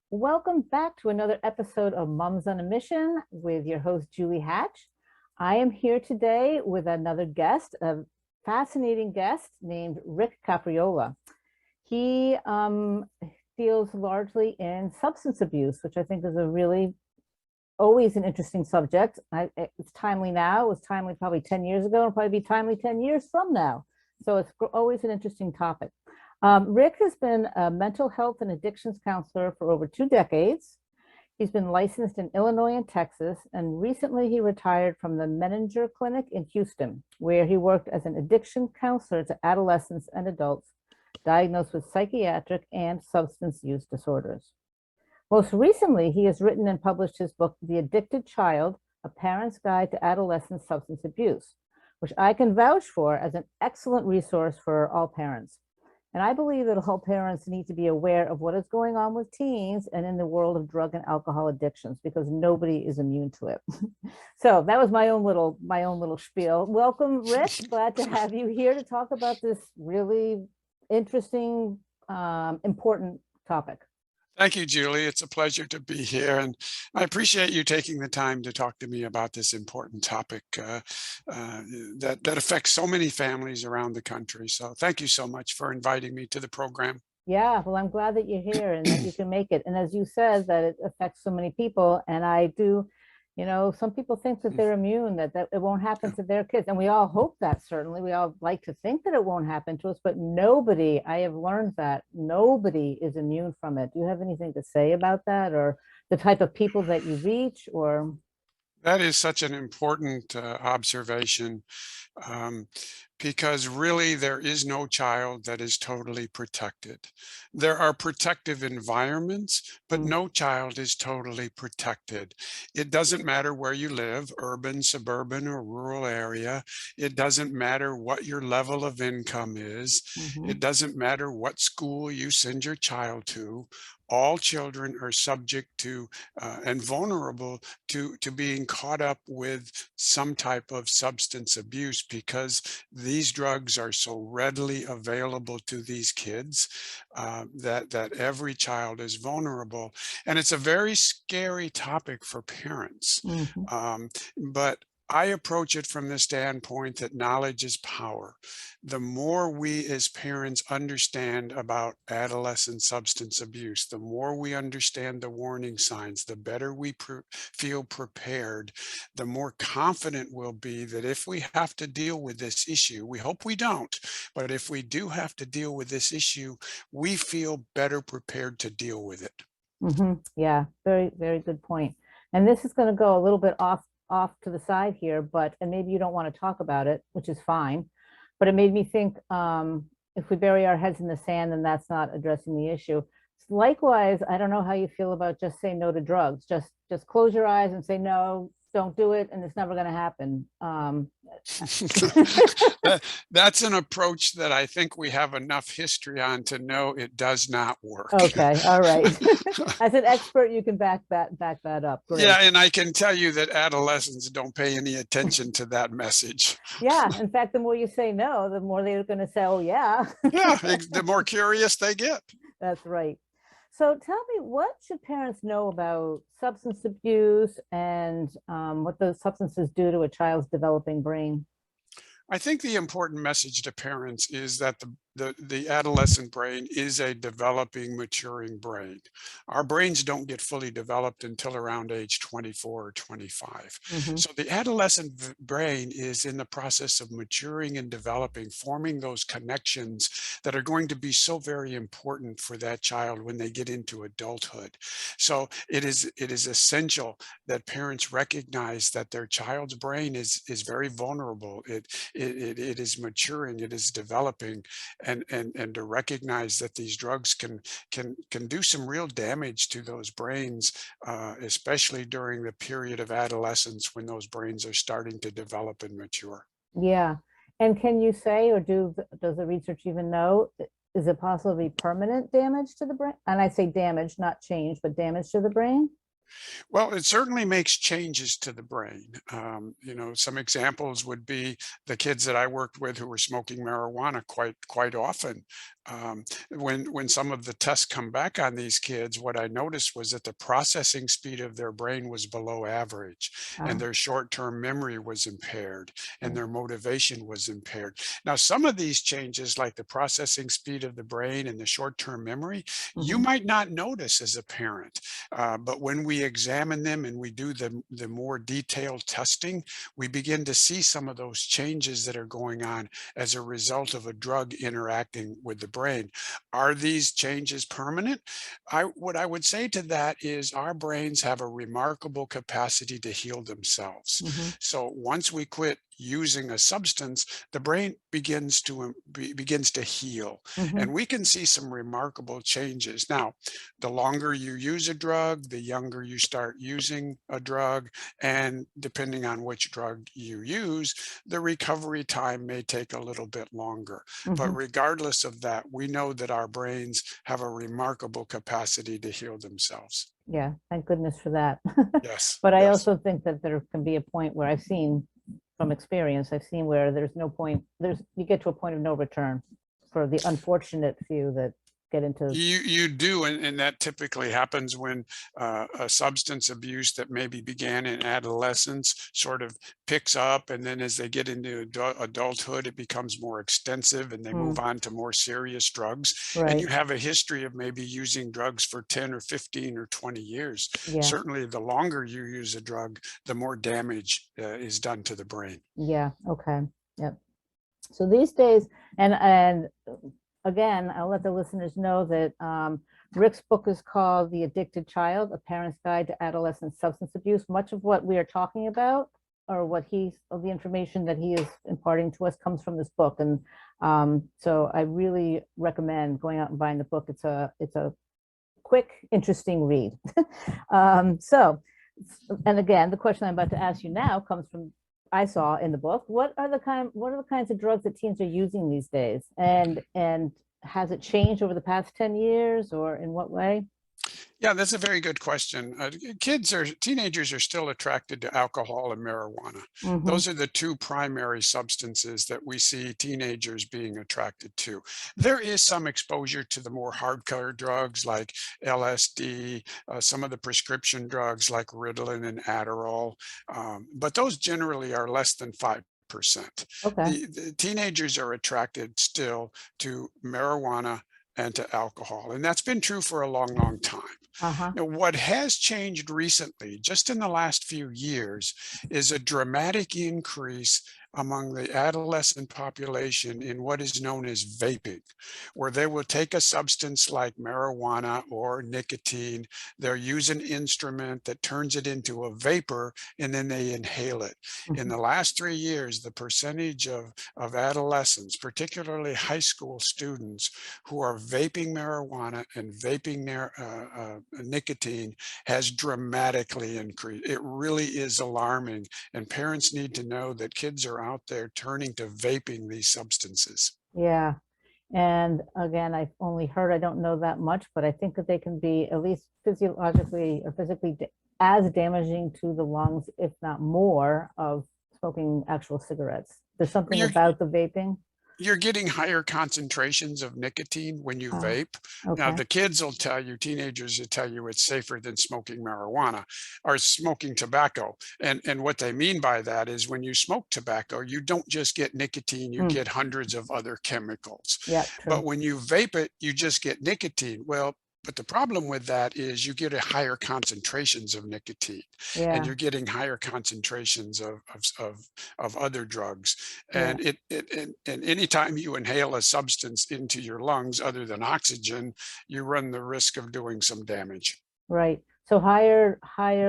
Welcome back to another episode of Mums on a Mission with your host, Julie Hatch. I am here today with another guest, a fascinating guest named Rick Capriola. He deals largely in substance abuse, which I think is a really always an interesting subject. It's timely now. It was timely probably 10 years ago, and probably be timely 10 years from now. So it's always an interesting topic. Rick has been a mental health and addictions counselor for over 2 decades. He's been licensed in Illinois and Texas, and recently he retired from the Menninger Clinic in Houston, where he worked as an addiction counselor to adolescents and adults diagnosed with psychiatric and substance use disorders. Most recently, he has written and published his book, The Addicted Child, A Parent's Guide to Adolescent Substance Abuse, which I can vouch for as an excellent resource for all parents. And I believe that all parents need to be aware of what is going on with teens and in the world of drug and alcohol addictions, because nobody is immune to it. So that was my own little spiel. Welcome, Rick. Glad to have you here to talk about this really interesting, important topic. Thank you, Julie. It's a pleasure to be here, and I appreciate you taking the time to talk to me about this important topic that affects so many families around the country. So thank you so much for inviting me to the program. Yeah, well, I'm glad that you're here and that you can make it. And as you said, that it affects so many people. And I do, some people think that they're immune, that it won't happen to their kids. And we all hope that, certainly. We all like to think that it won't happen to us, but nobody, I have learned that nobody is immune from it. Do you have anything to say about that, or the type of people that you reach, or? That is such an important observation, because really there is no child that is totally protected. There are protective environments, but no child is totally protected. It doesn't matter where you live, urban, suburban, or rural area. It doesn't matter what your level of income is. It doesn't matter what school you send your child to. All children are subject to and vulnerable to being caught up with some type of substance abuse, because these drugs are so readily available to these kids that every child is vulnerable. And it's a very scary topic for parents. But I approach it from the standpoint that knowledge is power. The more we as parents understand about adolescent substance abuse, the more we understand the warning signs, the better we feel prepared, the more confident we'll be that if we have to deal with this issue, we hope we don't, but if we do have to deal with this issue, we feel better prepared to deal with it. Yeah, very, very good point. And this is going to go a little bit off to the side here, and maybe you don't want to talk about it, which is fine. But it made me think, if we bury our heads in the sand, then that's not addressing the issue. Likewise, I don't know how you feel about just say no to drugs. Just close your eyes and say no, don't do it, and it's never going to happen. That's an approach that I think we have enough history on to know it does not work. Okay, all right. As an expert, you can back that up. Great. Yeah, and I can tell you that adolescents don't pay any attention to that message. Yeah, in fact, the more you say no, the more they're going to say, oh, yeah. Yeah, the more curious they get. That's right. So tell me, what should parents know about substance abuse and what those substances do to a child's developing brain? I think the important message to parents is that the adolescent brain is a developing, maturing brain. Our brains don't get fully developed until around age 24 or 25. So the adolescent brain is in the process of maturing and developing, forming those connections that are going to be so very important for that child when they get into adulthood. So it is essential that parents recognize that their child's brain is very vulnerable. It is maturing, it is developing, and to recognize that these drugs can do some real damage to those brains, especially during the period of adolescence when those brains are starting to develop and mature. Yeah. And can you say, or does the research even know, is it possible to be permanent damage to the brain? And I say damage, not change, but damage to the brain? Well, it certainly makes changes to the brain. Some examples would be the kids that I worked with who were smoking marijuana quite often When some of the tests come back on these kids, what I noticed was that the processing speed of their brain was below average, and Ah, their short-term memory was impaired, and mm, their motivation was impaired. Now, some of these changes, like the processing speed of the brain and the short-term memory, you mhm, might not notice as a parent, but when we examine them and we do the more detailed testing, we begin to see some of those changes that are going on as a result of a drug interacting with the brain. Are these changes permanent? What I would say to that is our brains have a remarkable capacity to heal themselves. mhm, So once we quit using a substance, the brain begins to heal, mhm, and we can see some remarkable changes. Now, the longer you use a drug, the younger you start using a drug, and depending on which drug you use, the recovery time may take a little bit longer. But mhm. regardless of that, we know that our brains have a remarkable capacity to heal themselves. Yeah, thank goodness for that. Yes, But I yes. also think that there can be a point where I've seen from experience, I've seen where there's no point, you get to a point of no return for the unfortunate few that get into, You do, and that typically happens when a substance abuse that maybe began in adolescence sort of picks up, and then as they get into adulthood, it becomes more extensive, and they move mm, on to more serious drugs. And you right, have a history of maybe using drugs for 10 or 15 or 20 years. yeah, Certainly, the longer you use a drug, the more damage is done to the brain. yeah, okay, yep. So these days, and again, I'll let the listeners know that Rick's book is called The Addicted Child, A Parent's Guide to Adolescent Substance Abuse. Much of what we are talking about, or of the information that he is imparting to us, comes from this book. And so I really recommend going out and buying the book. It's a quick, interesting read. So, and again, the question I'm about to ask you now comes from I saw in the book. What are the kinds of drugs that teens are using these days? And has it changed over the past 10 years or in what way? Yeah, that's a very good question. Teenagers are still attracted to alcohol and marijuana. Mm-hmm. Those are the two primary substances that we see teenagers being attracted to. There is some exposure to the more hardcore drugs like LSD, some of the prescription drugs like Ritalin and Adderall, but those generally are less than 5%. Okay. The teenagers are attracted still to marijuana and to alcohol, and that's been true for a long, long time. Uh-huh. Now, what has changed recently, just in the last few years, is a dramatic increase among the adolescent population in what is known as vaping, where they will take a substance like marijuana or nicotine. They'll use an instrument that turns it into a vapor, and then they inhale it. In Mhm. the last 3 years, the percentage of adolescents, particularly high school students, who are vaping marijuana and vaping nicotine has dramatically increased. It really is alarming, and parents need to know that kids are out there turning to vaping these substances. Yeah. And again, I've only heard, I don't know that much, but I think that they can be at least physiologically or physically as damaging to the lungs, if not more, of smoking actual cigarettes. There's something You're about the vaping. you're getting higher concentrations of nicotine when you Ah, vape. Now, okay. the kids will tell you, teenagers will tell you it's safer than smoking marijuana or smoking tobacco. And what they mean by that is when you smoke tobacco, you don't just get nicotine, you Mm, get hundreds of other chemicals. yeah, But true. when you vape it, you just get nicotine. Well, but the problem with that is you get a higher concentrations of nicotine, and Yeah, you're getting higher concentrations of other drugs. yeah, And anytime you inhale a substance into your lungs other than oxygen, you run the risk of doing some damage. right. So higher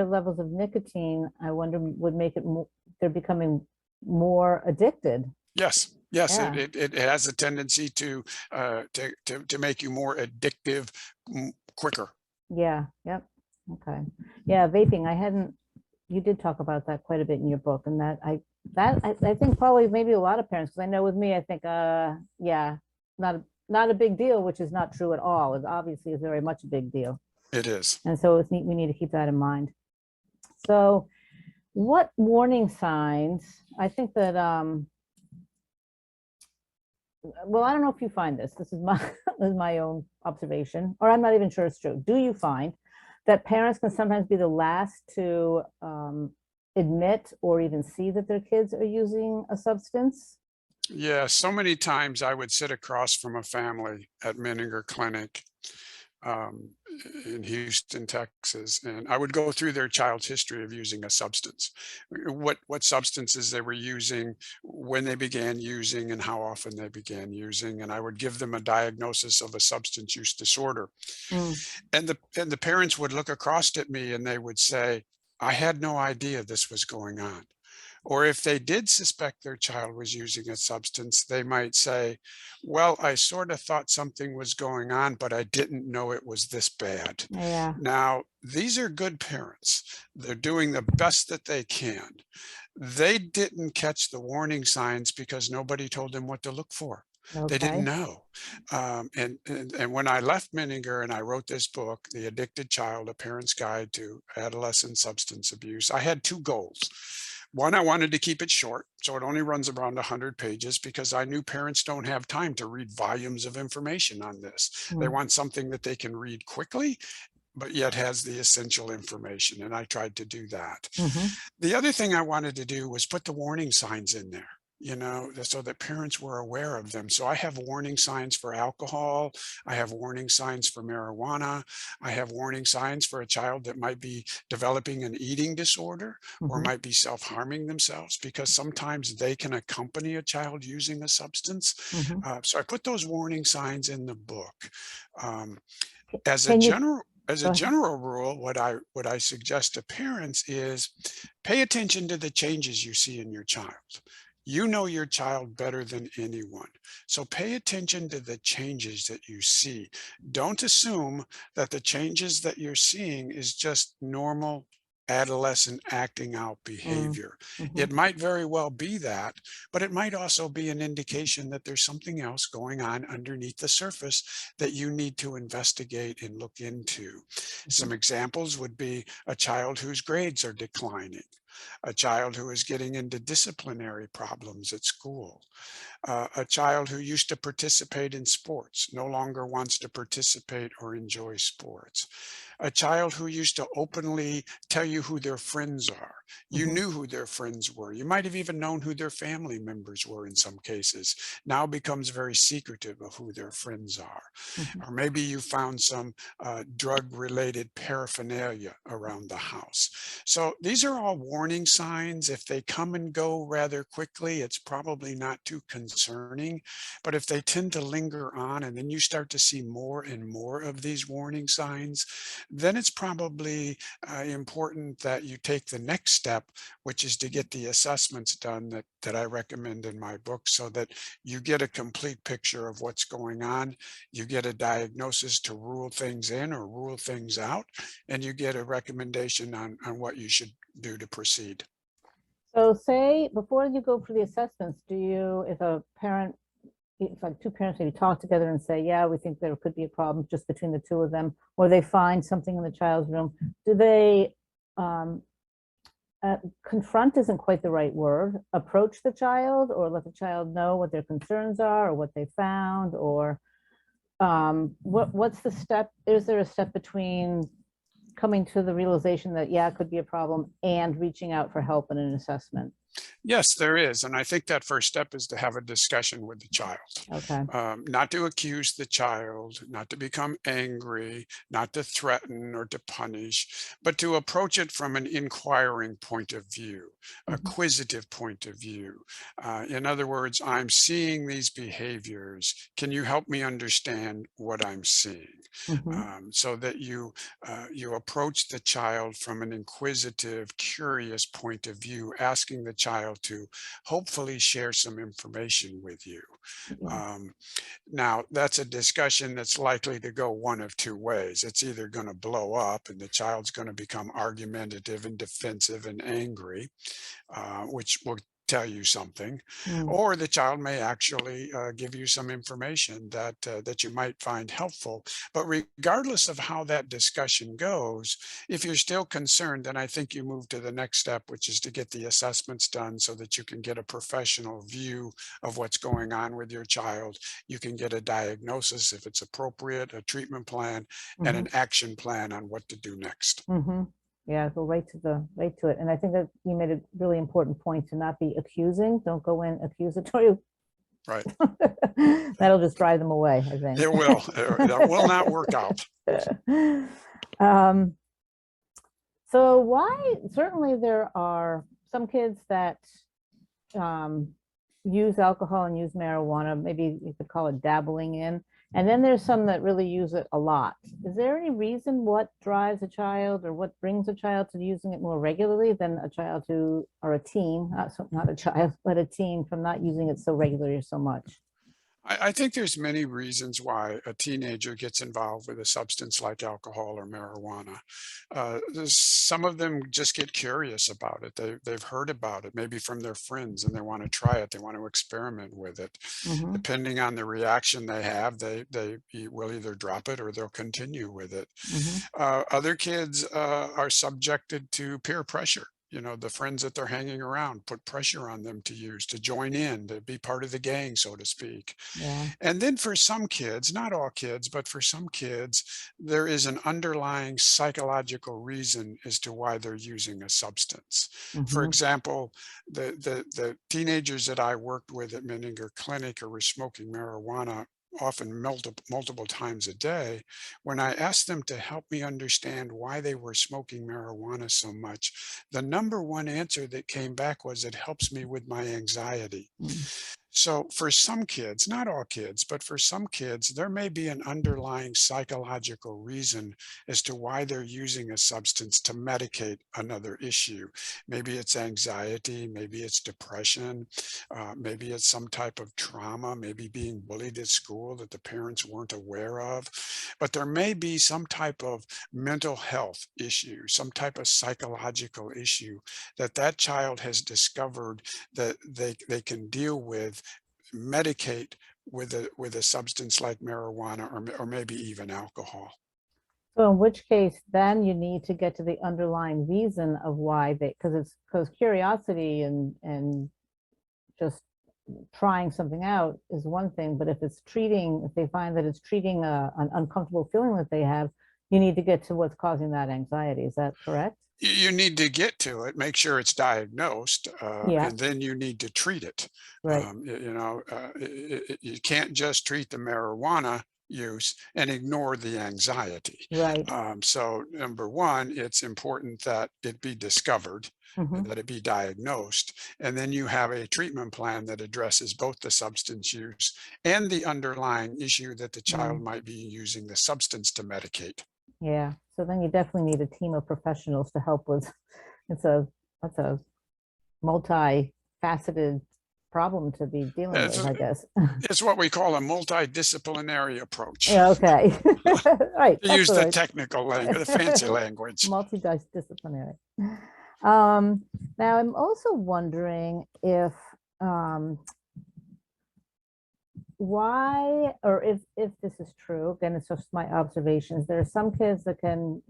levels of nicotine, I wonder, would make it more, they're becoming more addicted. Yes, yes, Yeah, it has a tendency to make you more addictive quicker. yeah, yep. Okay. Yeah, vaping. You did talk about that quite a bit in your book, and I think probably maybe a lot of parents, because I know with me, I think yeah, not a big deal, which is not true at all. It obviously is very much a big deal. It is. And so we need to keep that in mind. So what warning signs, I think that well, I don't know if you find this. This is my this is my own observation, or I'm not even sure it's true. Do you find that parents can sometimes be the last to admit or even see that their kids are using a substance? Yeah, so many times I would sit across from a family at Menninger Clinic um, in Houston, Texas, and I would go through their child's history of using a substance, what substances they were using, when they began using, and how often they began using, and I would give them a diagnosis of a substance use disorder. Mm, And the parents would look across at me and they would say, "I had no idea this was going on." Or if they did suspect their child was using a substance, they might say, "Well, I sort of thought something was going on, but I didn't know it was this bad." yeah. Now, these are good parents. They're doing the best that they can. They didn't catch the warning signs because nobody told them what to look for. They didn't Okay. know. And when I left Menninger and I wrote this book, The Addicted Child, A Parent's Guide to Adolescent Substance Abuse, I had two goals. One, I wanted to keep it short, so it only runs around 100 pages because I knew parents don't have time to read volumes of information on this. They Mm, want something that they can read quickly, but yet has the essential information, and I tried to do that. hmm. The other thing I wanted to do was put the warning signs in there, so that parents were aware of them. So I have warning signs for alcohol. I have warning signs for marijuana. I have warning signs for a child that might be developing an eating disorder or Hmm. might be self-harming themselves because sometimes they can accompany a child using a substance. Hmm. So I put those warning signs in the book. Um, as a Can you general as a go ahead? general rule, what I suggest to parents is pay attention to the changes you see in your child. You know your child better than anyone. So pay attention to the changes that you see. Don't assume that the changes that you're seeing is just normal adolescent acting out Mm, behavior. hmm. It might very well be that, but it might also be an indication that there's something else going on underneath the surface that you need to investigate and look into. Hmm. Some examples would be a child whose grades are declining, a child who is getting into disciplinary problems at school, a child who used to participate in sports no longer wants to participate or enjoy sports, a child who used to openly tell you who their friends are. You Hmm. knew who their friends were. You might have even known who their family members were in some cases. Now becomes very secretive of who their friends are. Hmm. Or maybe you found some drug related paraphernalia around the house. So these are all warning signs. If they come and go rather quickly, it's probably not too concerning. But if they tend to linger on and then you start to see more and more of these warning signs, then it's probably important that you take the next step, which is to get the assessments done that I recommend in my book so that you get a complete picture of what's going on. You get a diagnosis to rule things in or rule things out, and you get a recommendation on what you should do to proceed. So say before you go for the assessments, do you, if a parent, if like two parents maybe talk together and say, yeah, we think there could be a problem just between the two of them, or they find something in the child's room, do they um, confront isn't quite the right word, approach the child or let the child know what their concerns are or what they found, or what's the step? Is there a step between coming to the realization that, yeah, it could be a problem and reaching out for help and an assessment? Yes, there is. And I think that first step is to have a discussion with the child. Okay. Not to accuse the child, not to become angry, not to threaten or to punish, but to approach it from an inquiring point of view, a Mhm. quizzitive point of view. In other words, I'm seeing these behaviors. Can you help me understand what I'm seeing? Mhm. So that you approach the child from an inquisitive, curious point of view, asking the child to hopefully share some information with you. Yeah. Um, Now, that's a discussion that's likely to go one of two ways. It's either going to blow up and the child's going to become argumentative and defensive and angry, which will tell you something, Mm. or the child may actually give you some information that you might find helpful. But regardless of how that discussion goes, if you're still concerned, then I think you move to the next step, which is to get the assessments done so that you can get a professional view of what's going on with your child. You can get a diagnosis if it's appropriate, a treatment plan, and Hmm. an action plan on what to do next. Hmm. Yeah, go right to it. And I think that you made a really important point to not be accusing. Don't go in accusatory. Right. That'll just drive them away, I think. It will. That will not work out. Um, so why, certainly there are some kids that um, use alcohol and use marijuana, maybe you could call it dabbling in. And then there's some that really use it a lot. Is there any reason what drives a child or what brings a child to using it more regularly than a child who, or a teen, not a child, but a teen from not using it so regularly or so much? I think there's many reasons why a teenager gets involved with a substance like alcohol or marijuana. Some of them just get curious about it. They've heard about it, maybe from their friends, and they want to try it. They want to experiment with it. Hmm. Depending on the reaction they have, they will either drop it or they'll continue with it. Hmm. Other kids are subjected to peer pressure. The friends that they're hanging around put pressure on them to use, to join in, to be part of the gang, so to speak. Yeah. And then for some kids, not all kids, but for some kids, there is an underlying psychological reason as to why they're using a substance. For Hmm. example, the teenagers that I worked with at Menninger Clinic who were smoking marijuana often multiple times a day, when I asked them to help me understand why they were smoking marijuana so much, the number one answer that came back was, it helps me with my anxiety. Mm. So for some kids, not all kids, but for some kids, there may be an underlying psychological reason as to why they're using a substance to medicate another issue. Maybe it's anxiety, maybe it's depression, maybe it's some type of trauma, maybe being bullied at school that the parents weren't aware of. But there may be some type of mental health issue, some type of psychological issue that child has discovered that they can deal with, medicate with a substance like marijuana, or maybe even alcohol. So in which case, then you need to get to the underlying reason of why they, because curiosity and just trying something out is one thing, but if they find that it's treating an uncomfortable feeling that they have, you need to get to what's causing that anxiety. Is that correct? You need to get to it, make sure it's diagnosed, Yeah, and then you need to treat it. right, You can't just treat the marijuana use and ignore the anxiety. right. So number one, it's important that it be discovered, and Hmm. that it be diagnosed, and then you have a treatment plan that addresses both the substance use and the underlying issue that the child Mm, might be using the substance to medicate. yeah. So then you definitely need a team of professionals to help with, it's a, that's a multi-faceted problem to be dealing It's, with, I guess. it's what we call a multidisciplinary approach, Yeah, okay. Right, to that's use the the right. technical language, the fancy language. Multidisciplinary. Um, Now I'm also wondering if um, why, or if this is true, again, it's just my observations. There are some kids that can,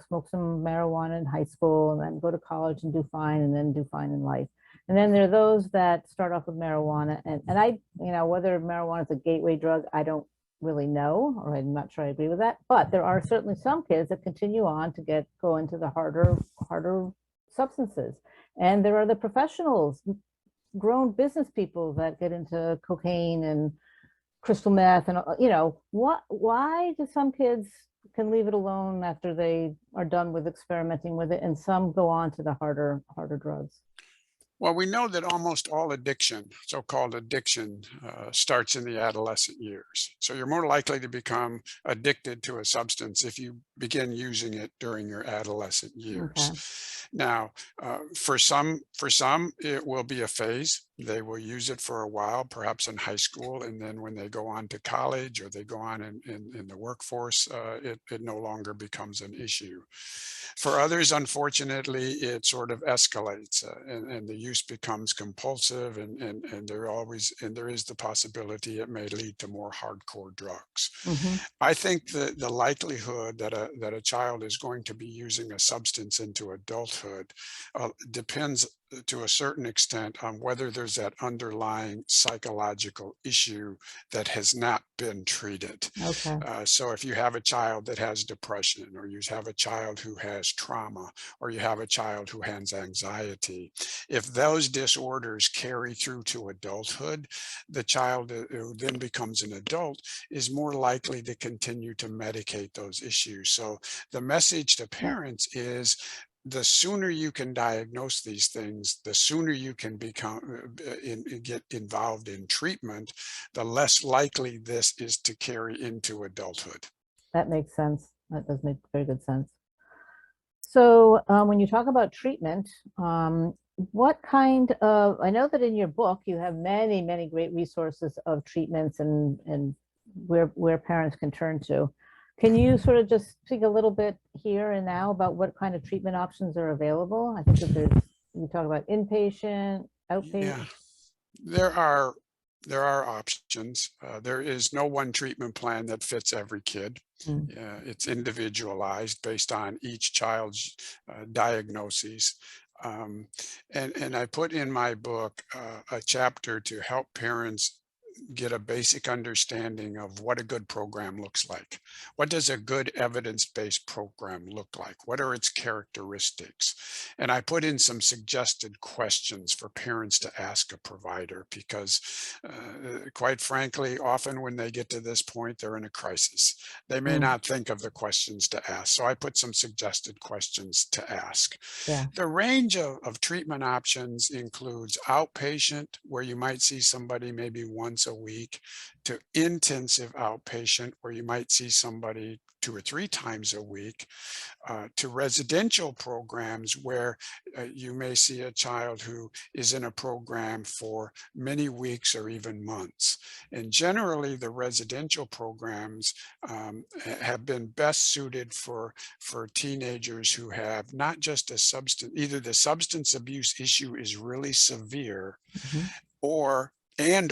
smoke some marijuana in high school and then go to college and do fine and then do fine in life. And then there are those that start off with marijuana and whether marijuana is a gateway drug, I don't really know, or I'm not sure I agree with that. But there are certainly some kids that continue on to go into the harder substances. And there are the professionals, grown business people that get into cocaine and crystal meth and why do some kids can leave it alone after they are done with experimenting with it and some go on to the harder drugs? Well, we know that almost all addiction, so-called addiction, starts in the adolescent years. So you're more likely to become addicted to a substance if you begin using it during your adolescent years. Okay. Now, for some, it will be a phase. They will use it for a while, perhaps in high school, and then when they go on to college or they go on in the workforce, it no longer becomes an issue. For others, unfortunately, it sort of escalates, and the use becomes compulsive, and there is the possibility it may lead to more hardcore drugs. Hmm. I think the likelihood that a child is going to be using a substance into adulthood depends to a certain extent on whether there's that underlying psychological issue that has not been treated. Okay. So if you have a child that has depression, or you have a child who has trauma, or you have a child who has anxiety, if those disorders carry through to adulthood, the child who then becomes an adult is more likely to continue to medicate those issues. So the message to Yeah. parents is the sooner you can diagnose these things, the sooner you can get involved in treatment, the less likely this is to carry into adulthood. That makes sense. That does make very good sense. So when you talk about treatment, what kind of, I know that in your book you have many, many great resources of treatments and where parents can turn to. Can you sort of just speak a little bit here and now about what kind of treatment options are available? I think that you talk about inpatient, Yeah, outpatient. there are there are options. There is no one treatment plan that fits every kid. Mm. It's individualized based on each child's diagnoses. Um, and I put in my book a chapter to help parents get a basic understanding of what a good program looks like. What does a good evidence-based program look like? What are its characteristics? And I put in some suggested questions for parents to ask a provider because, quite frankly, often when they get to this point, they're in a crisis. They may Mm. not think of the questions to ask. So I put some suggested questions to ask. Yeah. The range of treatment options includes outpatient, where you might see somebody maybe once a week, to intensive outpatient, where you might see somebody 2 or 3 times a week, to residential programs where you may see a child who is in a program for many weeks or even months. And generally, the residential programs have been best suited for teenagers who have not just a substance, either the substance abuse issue is really severe, Mhm. or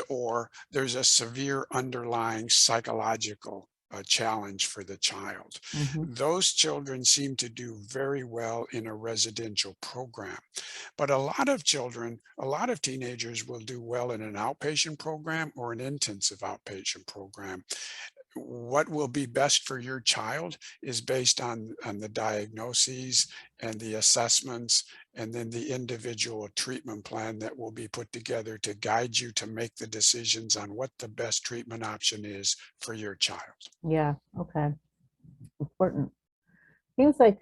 or there's a severe underlying psychological challenge for the child. Mhm. Those children seem to do very well in a residential program. But a lot of children, a lot of teenagers will do well in an outpatient program or an intensive outpatient program. What will be best for your child is based on the diagnoses and the assessments, and then the individual treatment plan that will be put together to guide you to make the decisions on what the best treatment option is for your child. Yeah. Okay. Important. Seems like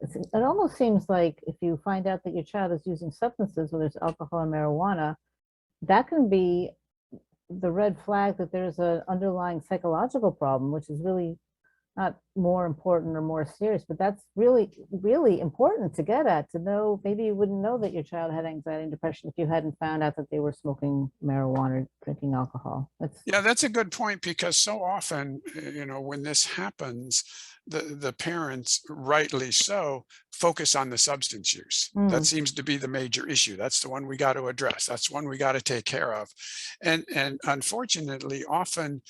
it almost seems like if you find out that your child is using substances, whether it's alcohol or marijuana, that can be the red flag that there's an underlying psychological problem, which is really not more important or more serious, but that's really, really important to get at, to know. Maybe you wouldn't know that your child had anxiety and depression if you hadn't found out that they were smoking marijuana or drinking alcohol. That's, Yeah, that's a good point because so often, when this happens, the parents, rightly so, focus on the substance use. That mm, seems to be the major issue. That's the one we got to address. That's one we got to take care of. And unfortunately, often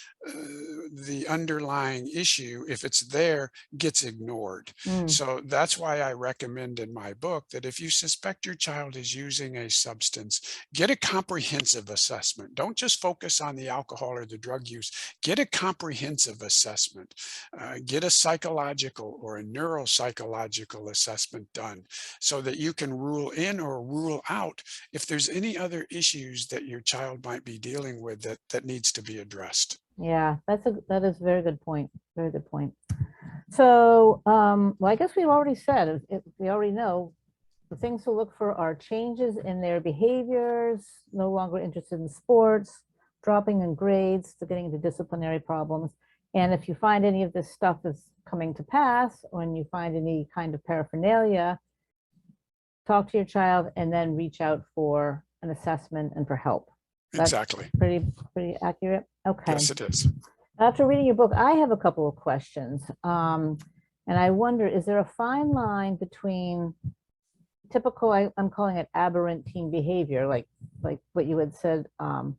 the underlying issue, if it's there, gets ignored. mm, So that's why I recommend in my book that if you suspect your child is using a substance, get a comprehensive assessment. Don't just focus on the alcohol or the drug use. Get a comprehensive assessment. Get a psychological or a neuropsychological assessment done so that you can rule in or rule out if there's any other issues that your child might be dealing with that needs to be addressed. yeah, that is a very good point. Very good point. So, well, I guess we've already said, we already know the things to look for are changes in their behaviors, no longer interested in sports, dropping in grades, to getting into disciplinary problems, And if you find any of this stuff is coming to pass, when you find any kind of paraphernalia, talk to your child and then reach out for an assessment and for help. That's Exactly. pretty accurate. Okay. Yes, it is. After reading your book, I have a couple of questions. And I wonder, is there a fine line between typical, I'm calling it aberrant teen behavior, like what you had said,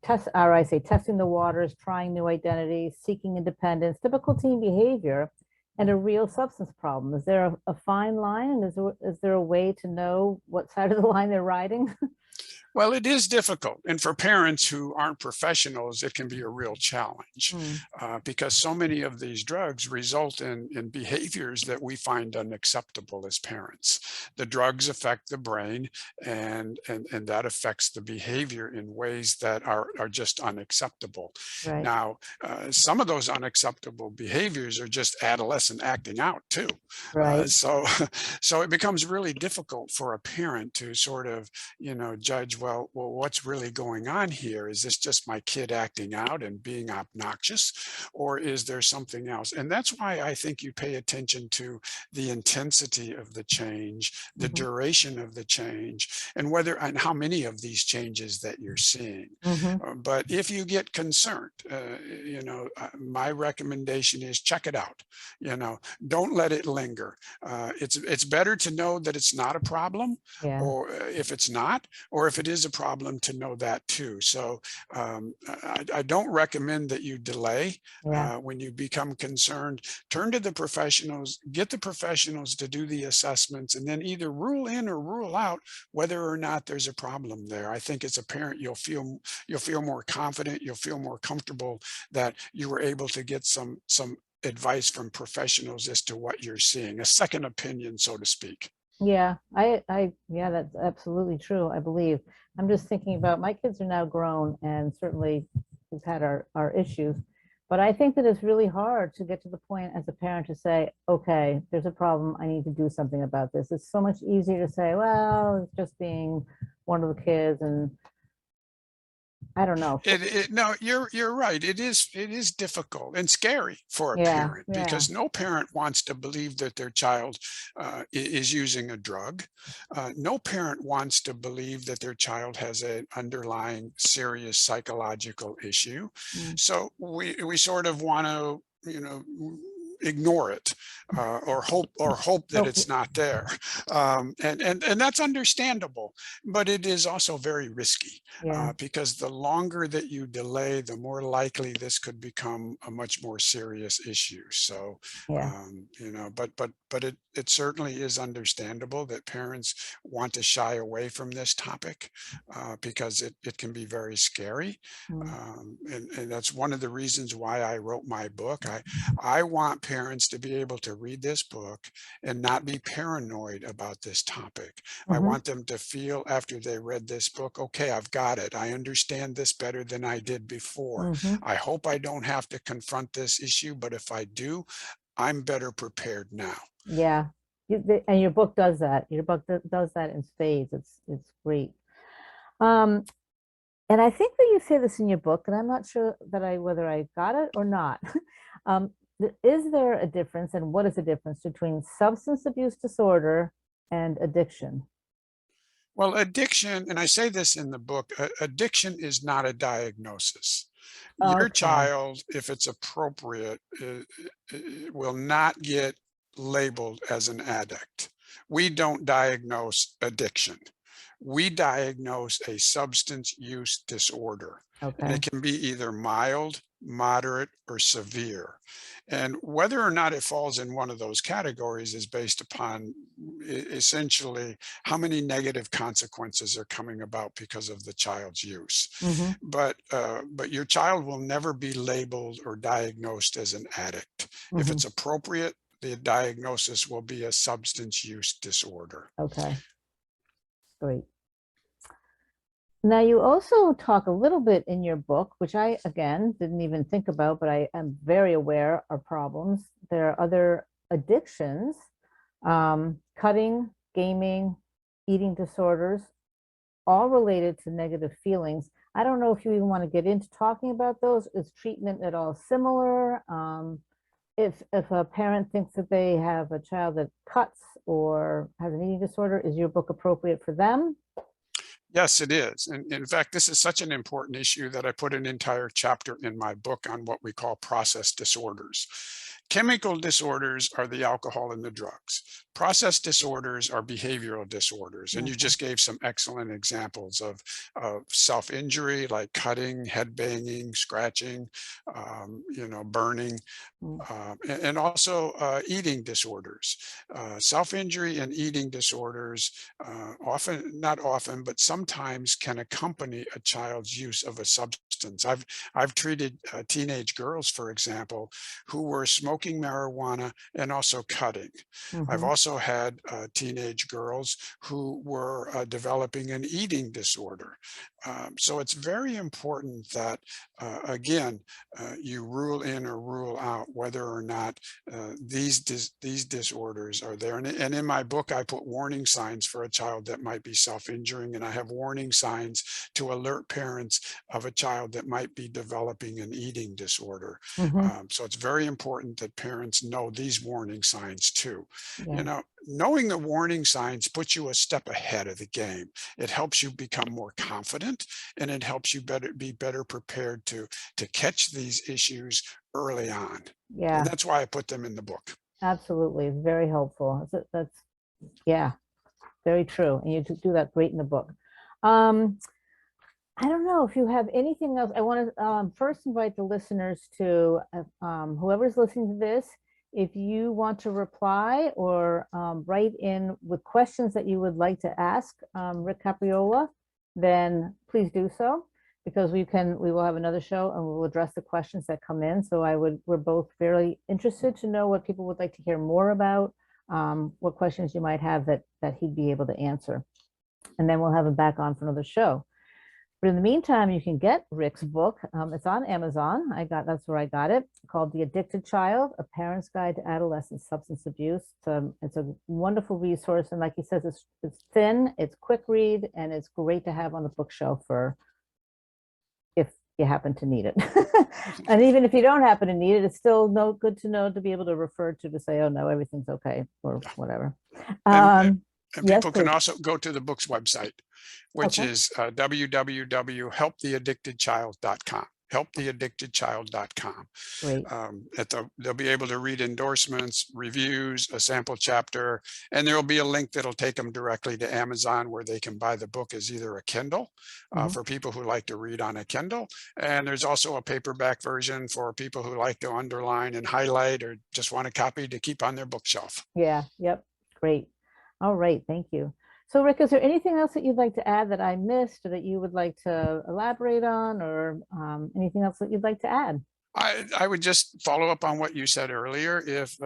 testing the waters, trying new identities, seeking independence, typical teen behavior, and a real substance problem? Is there a fine line, and is there a way to know what side of the line they're riding? Well, it is difficult. And for parents who aren't professionals, it can be a real challenge because so many of these drugs result in behaviors that we find unacceptable as parents. The drugs affect the brain, and that affects the behavior in ways that are just unacceptable. Right. Now, some of those unacceptable behaviors are just adolescent acting out too. Right. So it becomes really difficult for a parent to sort of, judge, well, what's really going on here? Is this just my kid acting out and being obnoxious, or is there something else? And that's why I think you pay attention to the intensity of the change, the duration of the change, and how many of these changes that you're seeing. But if you get concerned, my recommendation is check it out. Don't let it linger. It's better to know that it's not a problem, or if it's not, or if it is a problem, to know that too. So I don't recommend that you delay. When you become concerned, turn to the professionals, get the professionals to do the assessments, and then either rule in or rule out whether or not there's a problem there. I think as a parent, you'll feel more confident, you'll feel more comfortable that you were able to get some advice from professionals as to what you're seeing, a second opinion, so to speak. Yeah, yeah, that's absolutely true. I believe. I'm just thinking about, my kids are now grown, and certainly we've had our issues, but I think that it's really hard to get to the point as a parent to say, okay, there's a problem, I need to do something about this. It's so much easier to say, well, it's just being one of the kids, and I don't know. No, you're right. It is difficult and scary for a parent, because no parent wants to believe that their child is using a drug. No parent wants to believe that their child has an underlying serious psychological issue. So we sort of want to, ignore it, or hope that it's not there, and that's understandable, but it is also very risky, because the longer that you delay, the more likely this could become a much more serious issue. So but it certainly is understandable that parents want to shy away from this topic, because it can be very scary, and that's one of the reasons why I wrote my book. I want parents to be able to read this book and not be paranoid about this topic. I want them to feel, after they read this book, okay, I've got it. I understand this better than I did before. I hope I don't have to confront this issue, but if I do, I'm better prepared now. Yeah. And your book does that. Your book does that in spades. It's great. And I think that you say this in your book, and I'm not sure that whether I got it or not. Is there a difference, and what is the difference between substance abuse disorder and addiction? Well, addiction, and I say this in the book, addiction is not a diagnosis. Your child, if it's appropriate, will not get labeled as an addict. We don't diagnose addiction. We diagnose a substance use disorder. And it can be either mild, moderate, or severe. And whether or not it falls in one of those categories is based upon essentially how many negative consequences are coming about because of the child's use. But your child will never be labeled or diagnosed as an addict. If it's appropriate, the diagnosis will be a substance use disorder. Okay, great. Now, you also talk a little bit in your book, which I, again, didn't even think about, but I am very aware are problems. There are other addictions, cutting, gaming, eating disorders, all related to negative feelings. I don't know if you even want to get into talking about those. Is treatment at all similar? If a parent thinks that they have a child that cuts or has an eating disorder, is your book appropriate for them? Yes, it is. And in fact, this is such an important issue that I put an entire chapter in my book on what we call process disorders. Chemical disorders are the alcohol and the drugs. Process disorders are behavioral disorders. And you Okay. just gave some excellent examples of self-injury, like cutting, head banging, scratching, burning, Mm. and also eating disorders. Self-injury and eating disorders not often, but sometimes can accompany a child's use of a substance. I've treated teenage girls, for example, who were smoking marijuana and also cutting. I've Mm-hmm. also had teenage girls who were developing an eating disorder. So it's very important that, again, you rule in or rule out whether or not these disorders are there. And in my book, I put warning signs for a child that might be self-injuring, and I have warning signs to alert parents of a child that might be developing an eating disorder. Mm-hmm. So it's very important that parents know these warning signs too. Yeah. Knowing the warning signs puts you a step ahead of the game. It helps you become more confident, and it helps you be better prepared to catch these issues early on. And Yeah, that's why I put them in the book. absolutely. Very helpful. Yeah, very true. And you do that great in the book. Um, I don't know if you have anything else. I want to first invite the listeners to whoever's listening to this, if you want to reply or write in with questions that you would like to ask Rick Capriola, then please do so, because we will have another show and we will address the questions that come in. So we're both very interested to know what people would like to hear more about, what questions you might have that he'd be able to answer. And then we'll have him back on for another show. But in the meantime, you can get Rick's book. It's on Amazon. That's where I got it, called The Addicted Child: A Parent's Guide to Adolescent Substance Abuse. It's a wonderful resource. And like he says, it's thin, it's quick read, and it's great to have on the bookshelf for if you happen to need it. And even if you don't happen to need it, it's still good to know, to be able to refer to say, oh no, everything's okay, or whatever. And Yes, people can please. also go to the book's website, which Okay. is www.helptheaddictedchild.com. Helptheaddictedchild.com. Great. They'll be able to read endorsements, reviews, a sample chapter, and there will be a link that'll take them directly to Amazon, where they can buy the book as either a Kindle Mhm. for people who like to read on a Kindle, and there's also a paperback version for people who like to underline and highlight or just want a copy to keep on their bookshelf. Yeah, yep. Great. All right, thank you. So Rick, is there anything else that you'd like to add that I missed, or that you would like to elaborate on, or anything else that you'd like to add? I would just follow up on what you said earlier. If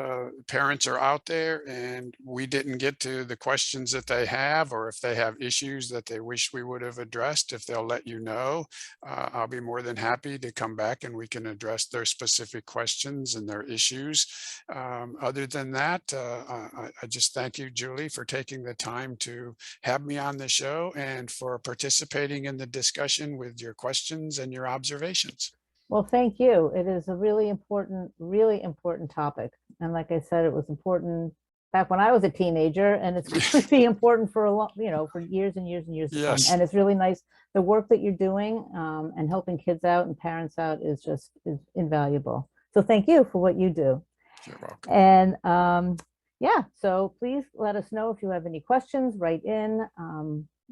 parents are out there and we didn't get to the questions that they have, or if they have issues that they wish we would have addressed, if they'll let you know, I'll be more than happy to come back and we can address their specific questions and their issues. Other than that, I just thank you, Julie, for taking the time to have me on the show and for participating in the discussion with your questions and your observations. Well, thank you. It is a really important topic. And like I said, it was important back when I was a teenager, and it's going to be important for a long, for years and years and years to come. Yes, And it's really nice. The work that you're doing and helping kids out and parents out is invaluable. So thank you for what you do. you're welcome. And yeah, so please let us know if you have any questions, write in,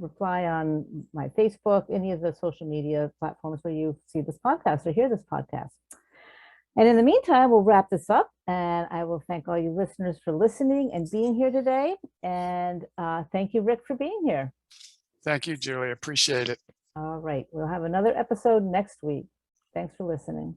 reply on my Facebook, any of the social media platforms where you see this podcast or hear this podcast. And in the meantime, we'll wrap this up, and I will thank all you listeners for listening and being here today. And thank you, Rick, for being here. Thank you, Julie. Appreciate it. All right, we'll have another episode next week. Thanks for listening.